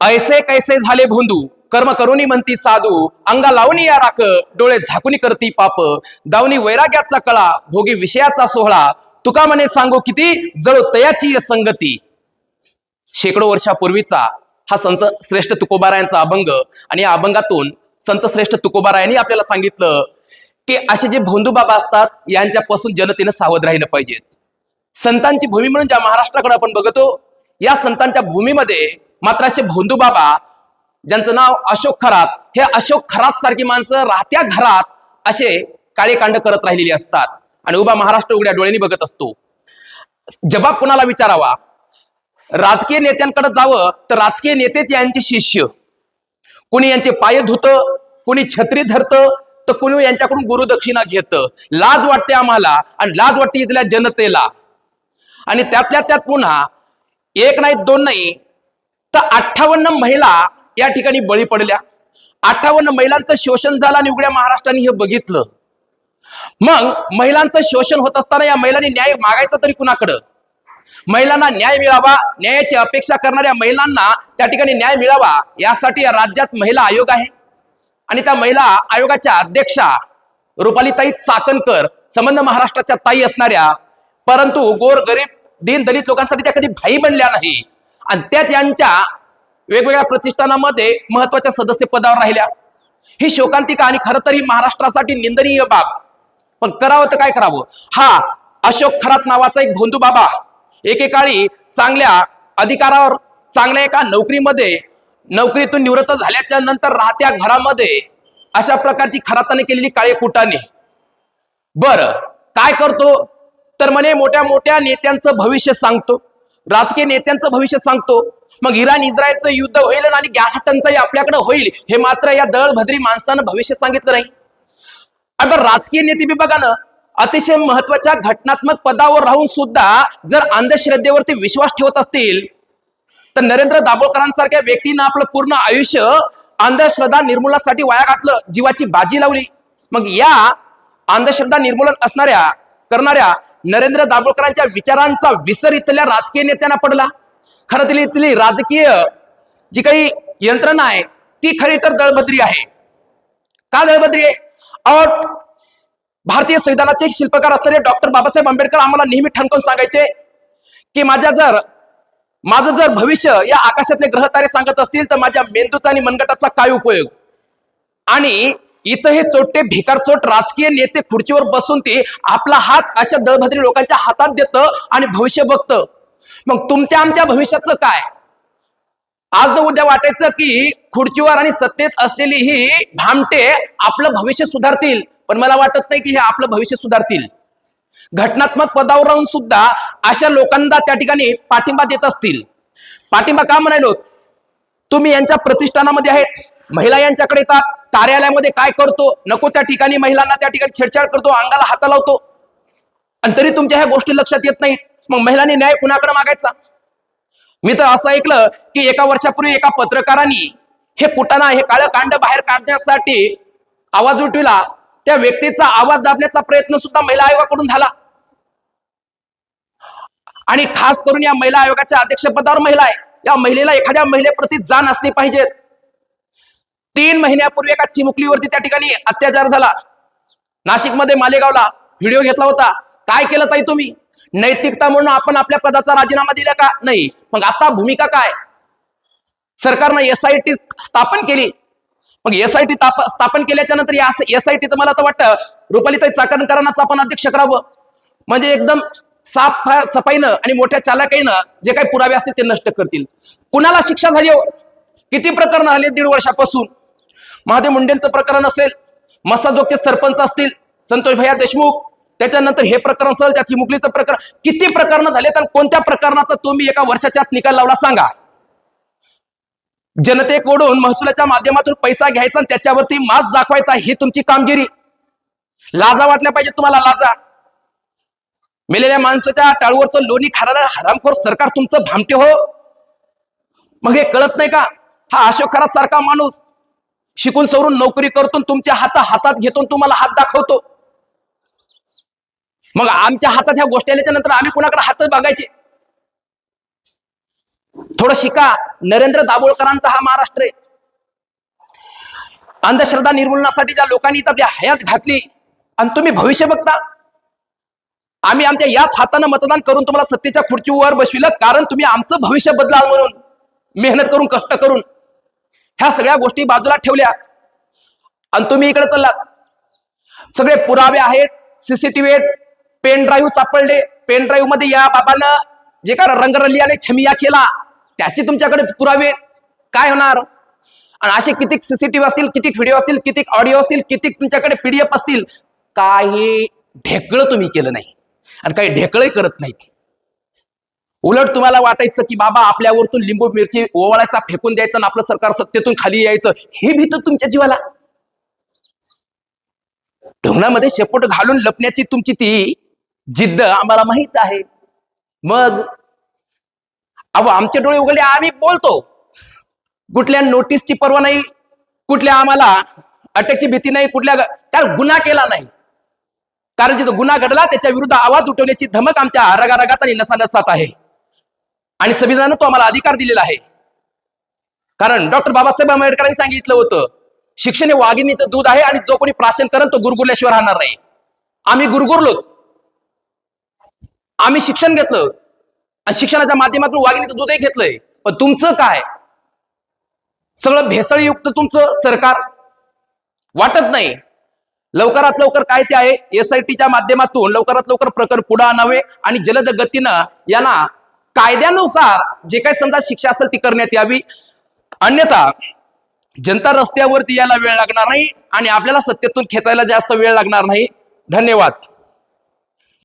ऐसे कैसे झाले भोंदू, कर्म करुनी म्हणती साधू, अंगा लावणी या राख, डोळे झाकुनी करती पाप, दावनी वैराग्याचा कळा, भोगी विषयाचा सोहळा, तुका म्हणे सांगू किती, जळो तयाची संगती. शेकडो वर्षापूर्वीचा हा संत श्रेष्ठ तुकोबारायांचा अभंग. आणि या अभंगातून संत श्रेष्ठ तुकोबारायांनी आपल्याला सांगितलं की असे जे भोंदू बाबा असतात यांच्यापासून जनतेनं सावध राहिलं पाहिजे. संतांची भूमी म्हणून ज्या महाराष्ट्राकडे आपण बघतो, या संतांच्या भूमीमध्ये मात्र असे भोंदू बाबा ज्यांचं नाव अशोक खरात, हे अशोक खरात सारखी माणसं राहत्या घरात असे काळे कांड करत राहिलेली असतात. आणि उभा महाराष्ट्र उघड्या डोळ्यांनी बघत असतो. जबाब कोणाला विचारावा? राजकीय नेत्यांकडे जावं तर राजकीय नेतेच यांचे शिष्य. कुणी यांचे पाय धुतं, कुणी छत्री धरतं, तर कुणी यांच्याकडून गुरुदक्षिणा घेतं. लाज वाटते आम्हाला आणि लाज वाटते इथल्या जनतेला. आणि त्यातल्या त्यात पुन्हा एक नाही दोन नाही तर 58 महिला या ठिकाणी बळी पडल्या. 58 महिलांचं शोषण झालं आणि उघड्या महाराष्ट्राने हे बघितलं. मग महिलांचं शोषण होत असताना या महिलांनी न्याय मागायचा तरी कुणाकडं? महिलांना न्याय मिळावा, न्यायाची अपेक्षा करणाऱ्या महिलांना त्या ठिकाणी न्याय मिळावा यासाठी या राज्यात महिला आयोग आहे. आणि त्या महिला आयोगाच्या अध्यक्षा रुपालीताई चाकणकर संबंध महाराष्ट्राच्या ताई असणाऱ्या, परंतु गोर गरीब दीन दलित लोकांसाठी त्या कधी भाई बनल्या नाही. आणि त्यात यांच्या वेगवेगळ्या प्रतिष्ठानामध्ये महत्वाच्या सदस्य पदावर राहिल्या. ही शोकांतिका आणि खरं तर ही महाराष्ट्रासाठी निंदनीय बाब. पण करावं तर काय करावं? हा अशोक खरात नावाचा एक भोंदू बाबा एकेकाळी चांगल्या अधिकारावर, चांगल्या एका नोकरीतून निवृत्त झाल्याच्या नंतर राहत्या घरामध्ये अशा प्रकारची खराताने केलेली काळे कुटाने. बरं काय करतो तर म्हणे मोठ्या मोठ्या नेत्यांचं भविष्य सांगतो, राजकीय नेत्यांचं भविष्य सांगतो. मग इराण इस्रायलचं युद्ध होईल आणि गॅस टंचाई आपल्याकडे होईल हे मात्र या दळभद्री माणसानं भविष्य सांगितलं नाही. आता राजकीय नेते विभागानं अतिशय महत्वाच्या घटनात्मक पदावर राहून सुद्धा जर अंधश्रद्धेवरती विश्वास ठेवत असतील तर नरेंद्र दाभोळकरांसारख्या व्यक्तीनं आपलं पूर्ण आयुष्य अंधश्रद्धा निर्मूलनासाठी वाया घातलं, जीवाची बाजी लावली. मग या अंधश्रद्धा निर्मूलन करणाऱ्या नरेंद्र दाभोळकरांच्या विचारांचा विसर इथल्या राजकीय नेत्यांना पडला. खरं इथली राजकीय जी काही यंत्रणा आहे ती खरी तर दळभद्री आहे. का दळभद्री आहे? और भारतीय संविधानाचे शिल्पकार असणारे डॉक्टर बाबासाहेब आंबेडकर आम्हाला नेहमी ठणकावून सांगायचे की माझं जर भविष्य या आकाशातले ग्रह तारे सांगत असतील तर माझ्या मेंदूचा आणि मनगटाचा काय उपयोग? आणि इथं हे चोट्टे भिकारचोट राजकीय नेते खुर्चीवर बसून ते आपला हात अशा दळभद्री लोकांच्या हातात देतं आणि भविष्य बघतं. मग तुमच्या आमच्या भविष्याचं काय? आज न उद्या वाटायचं की खुर्चीवर आणि सत्तेत असलेली ही भामटे आपलं भविष्य सुधारतील, पण मला वाटत नाही की हे आपलं भविष्य सुधारतील. घटनात्मक पदावर राहून सुद्धा अशा लोकांना त्या ठिकाणी पाठिंबा देत असतील. पाठिंबा का म्हणालो? तुम्ही यांच्या प्रतिष्ठानामध्ये आहेत, महिला यांच्याकडे येतात, कार्यालयामध्ये काय करतो नको त्या ठिकाणी महिलांना त्या ठिकाणी छेडछाड करतो, अंगाला हात लावतो, आणि तरी तुमच्या ह्या गोष्टी लक्षात येत नाहीत. मग महिलांनी न्याय कुणाकडे मागायचा? मी तर असं ऐकलं की एका वर्षापूर्वी एका पत्रकारांनी हे कुटाणा, हे काळं कांड बाहेर काढण्यासाठी आवाज उठविला. त्या व्यक्तीचा आवाज दाबण्याचा प्रयत्न सुद्धा महिला आयोगाकडून झाला. आणि खास करून या महिला आयोगाच्या अध्यक्षपदावर महिला आहे. या महिलेला एखाद्या महिलेप्रती जाण असली पाहिजे. 3 महिन्यापूर्वी एका चिमुकलीवरती त्या ठिकाणी अत्याचार झाला. नाशिकमध्ये मालेगावला व्हिडिओ घेतला होता. काय केलं ताई तुम्ही? नैतिकता म्हणून आपण आपल्या पदाचा राजीनामा दिला का? नाही. मग आता भूमिका काय? सरकारनं SIT स्थापन केली. मग SIT स्थापन केल्याच्या नंतर या SITचं मला तर वाटतं रुपालीताई चाकणकरांनाच आपण अध्यक्ष करावं. म्हणजे एकदम साफ सफाईनं आणि मोठ्या चालाकीनं जे काही पुरावे असतील ते नष्ट करतील. कुणाला शिक्षा झाली हो? किती प्रकरण झाले 1.5 वर्षापासून? महादेव मुंडेंचं प्रकरण असेल, मसाजोगचे सरपंच असतील संतोष भैया देशमुख, त्याच्यानंतर हे प्रकरण असेल, त्या चिमुकलीचं प्रकरण, किती प्रकरण झालेत आणि कोणत्या प्रकरणाचा तुम्ही एका वर्षाच्या आत निकाल लावला सांगा? जनतेकडून महसुलाच्या माध्यमातून पैसा घ्यायचा आणि त्याच्यावरती माज दाखवायचा, ही तुमची कामगिरी. लाजा वाटल्या पाहिजे तुम्हाला, लाजा. मेलेल्या माणसाच्या टाळूवरचं लोणी खाणारं हरामखोर सरकार तुमचं भामटे हो. मग हे कळत नाही का? हा अशोक खरात सारखा माणूस शिकून सवरून नोकरी करतो, तुमच्या हातात घेतो, तुम्हाला हात दाखवतो. मग आमच्या हातात ह्या गोष्टी आल्याच्या नंतर आम्ही कुणाकडे हात बघायचे? थोडं शिका. नरेंद्र दाभोळकरांचा हा महाराष्ट्र आहे. अंधश्रद्धा निर्मूलनासाठी ज्या लोकांनी इथं आपली हयात घातली आणि तुम्ही भविष्य बघता. आम्ही आमच्या याच हाताने मतदान करून तुम्हाला सत्तेच्या खुर्चीवर बसविलं, कारण तुम्ही आमचं भविष्य बदलाल म्हणून मेहनत करून, कष्ट करून ह्या सगळ्या गोष्टी बाजूला ठेवल्या आणि तुम्ही इकडे चाललात. सगळे पुरावे आहेत, सीसीटीव्ही आहेत, पेन ड्राईव्ह सापडले. पेन ड्राईव्ह मध्ये या बाबानं जे काय रंगरलियाने छमिया केला त्याचे तुमच्याकडे पुरावे. काय होणार? आणि असे किती सीसीटीव्ही असतील, किती व्हिडिओ असतील, किती ऑडिओ असतील, किती तुमच्याकडे पीडीएफ असतील. काही ढेकळं तुम्ही केलं नाही आणि काही ढेकळही करत नाहीत. उलट तुम्हाला वाटायचं की बाबा आपल्यावरतून लिंबू मिरची ओवाळायचा, फेकून द्यायचं आणि आपलं सरकार सत्तेतून खाली यायचं. हे भीत तुमच्या जीवाला. ढोंगणामध्ये शेपूट घालून लपण्याची तुमची ती जिद्द आम्हाला माहित आहे. मग अहो आमचे डोळे उघडले, आम्ही बोलतो. कुठल्या नोटीसची पर्वा नाही, कुठल्या आम्हाला अटकची भीती नाही, कुठल्या कारण गुन्हा केला नाही. कारण जिथं गुन्हा घडला त्याच्या विरुद्ध आवाज उठवण्याची धमक आमच्या रगारगात आणि नसानसात आहे. आणि संविधानानं तो आम्हाला अधिकार दिलेला आहे. कारण डॉक्टर बाबासाहेब आंबेडकरांनी सांगितलं होतं, शिक्षण हे वाघिणीचं दूध आहे आणि जो कोणी प्राशन करेल तो गुरगुरल्याशिवाय राहणार नाही. आम्ही गुरगुरलो, आम्ही शिक्षण घेतलं आणि शिक्षणाच्या माध्यमातून वाघिणीचं दूधही घेतलंय. पण तुमचं काय? सगळं भेसळयुक्त तुमचं सरकार. वाटत नाही लवकरात लवकर काय ते आहे SITच्या माध्यमातून लवकरात लवकर प्रकरण पुढे आणावे आणि जलद गतीनं यांना कायद्यानुसार जे काही समजा शिक्षा असेल ती करण्यात यावी. अन्यथा जनता रस्त्यावरती यायला वेळ लागणार नाही आणि आपल्याला सत्तेतून खेचायला जास्त वेळ लागणार नाही. धन्यवाद.